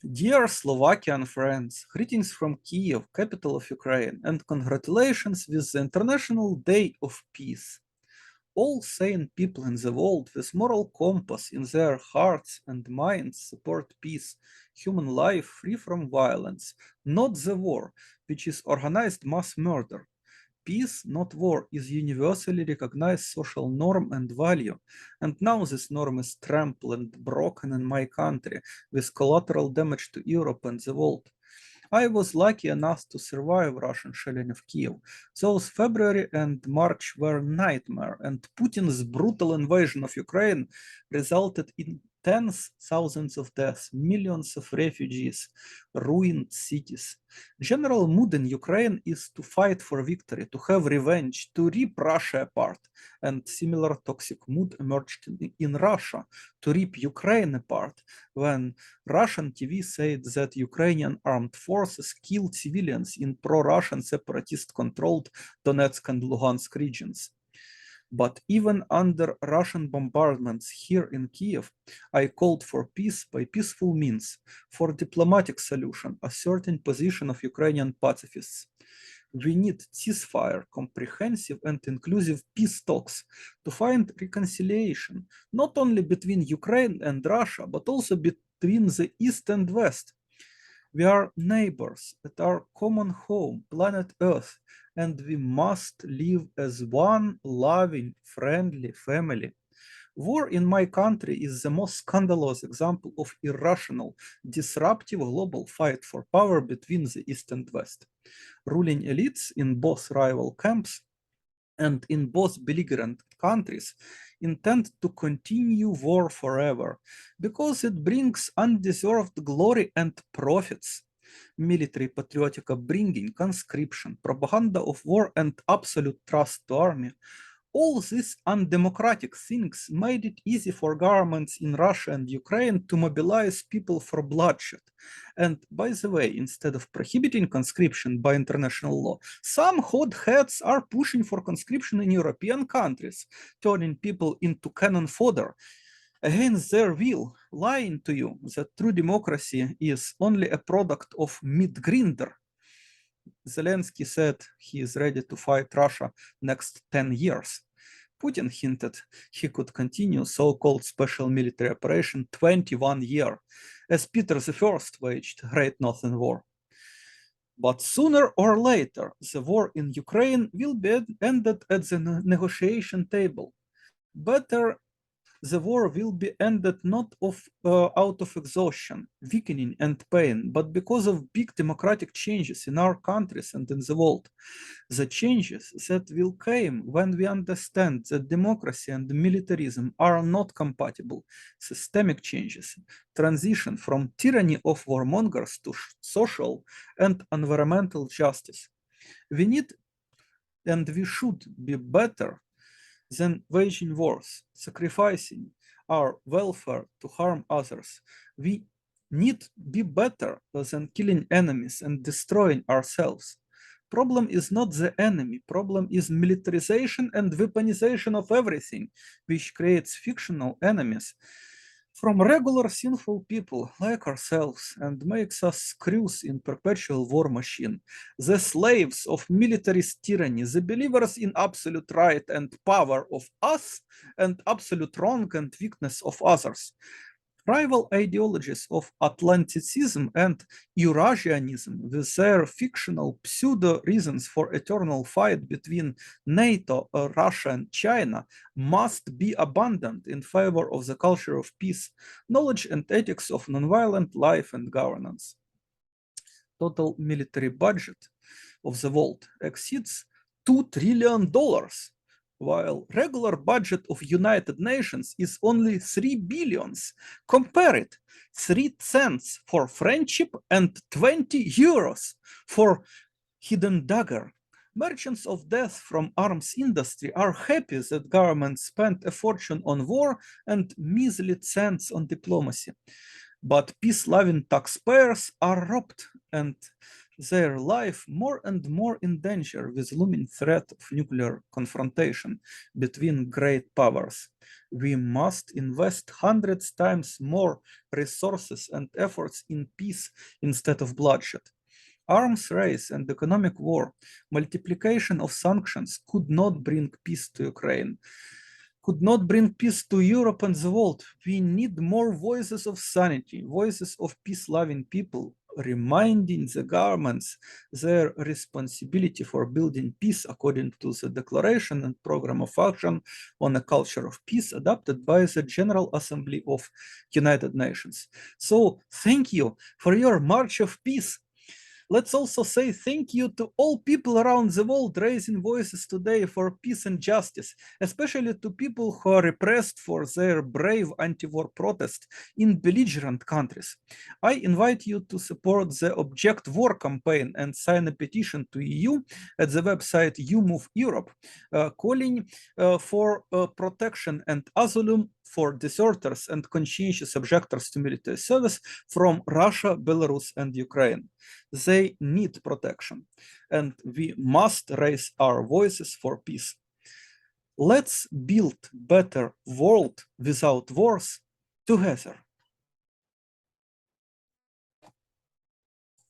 Dear Slovakian friends, greetings from Kiev, capital of Ukraine, and congratulations with the International Day of Peace. All sane people in the world with moral compass in their hearts and minds support peace, human life free from violence, not the war, which is organized mass murder. Peace, not war, is universally recognized social norm and value, and now this norm is trampled and broken in my country with collateral damage to Europe and the world. I was lucky enough to survive Russian shelling of Kiev. Those February and March were nightmare, and Putin's brutal invasion of Ukraine resulted in tens thousands of deaths, millions of refugees, ruined cities. General mood in Ukraine is to fight for victory, to have revenge, to rip Russia apart. And similar toxic mood emerged in Russia, to rip Ukraine apart, when Russian TV said that Ukrainian armed forces killed civilians in pro-Russian separatist-controlled Donetsk and Luhansk regions. But even under Russian bombardments here in Kiev, I called for peace by peaceful means, for diplomatic solution, a certain position of Ukrainian pacifists. We need ceasefire, comprehensive and inclusive peace talks to find reconciliation, not only between Ukraine and Russia, but also between the East and West. We are neighbors at our common home, planet Earth, and we must live as one loving, friendly family. War in my country is the most scandalous example of irrational, disruptive global fight for power between the East and West. Ruling elites in both rival camps and in both belligerent countries intend to continue war forever because it brings undeserved glory and profits. Military patriotic upbringing, conscription, propaganda of war, and absolute trust to army. All these undemocratic things made it easy for governments in Russia and Ukraine to mobilize people for bloodshed. And by the way, instead of prohibiting conscription by international law, some hotheads are pushing for conscription in European countries, turning people into cannon fodder against their will, lying to you that true democracy is only a product of meat grinder. Zelensky said he is ready to fight Russia next 10 years. Putin hinted he could continue so-called special military operation 21 years, as Peter I waged Great Northern War. But sooner or later, the war in Ukraine will be ended at the negotiation table. Better the war will be ended not out of exhaustion, weakening, and pain, but because of big democratic changes in our countries and in the world. The changes that will come when we understand that democracy and militarism are not compatible. Systemic changes, transition from tyranny of warmongers to social and environmental justice. We need and we should be better than waging wars, sacrificing our welfare to harm others. We need be better than killing enemies and destroying ourselves. Problem is not the enemy. Problem is militarization and weaponization of everything, which creates fictional enemies from regular sinful people like ourselves and makes us screws in perpetual war machine, the slaves of militarist tyranny, the believers in absolute right and power of us and absolute wrong and weakness of others. Rival ideologies of Atlanticism and Eurasianism, with their fictional pseudo reasons for eternal fight between NATO, Russia, and China, must be abandoned in favor of the culture of peace, knowledge, and ethics of nonviolent life and governance. Total military budget of the world exceeds $2 trillion, while regular budget of United Nations is only 3 billions. Compare it, 3 cents for friendship and 20 euros for hidden dagger. Merchants of death from arms industry are happy that governments spend a fortune on war and measly cents on diplomacy. But peace-loving taxpayers are robbed and their life more and more in danger with looming threat of nuclear confrontation between great powers. We must invest hundreds times more resources and efforts in peace instead of bloodshed. Arms race and economic war, multiplication of sanctions could not bring peace to Ukraine, could not bring peace to Europe and the world. We need more voices of sanity, voices of peace-loving people, reminding the governments their responsibility for building peace according to the Declaration and Program of Action on a Culture of Peace adopted by the General Assembly of United Nations. So thank you for your March of Peace. Let's also say thank you to all people around the world raising voices today for peace and justice, especially to people who are repressed for their brave anti-war protest in belligerent countries. I invite you to support the Object War campaign and sign a petition to EU at the website YouMove Europe, calling for protection and asylum for deserters and conscientious objectors to military service from Russia, Belarus, and Ukraine. They need protection, and we must raise our voices for peace. Let's build better world without wars together.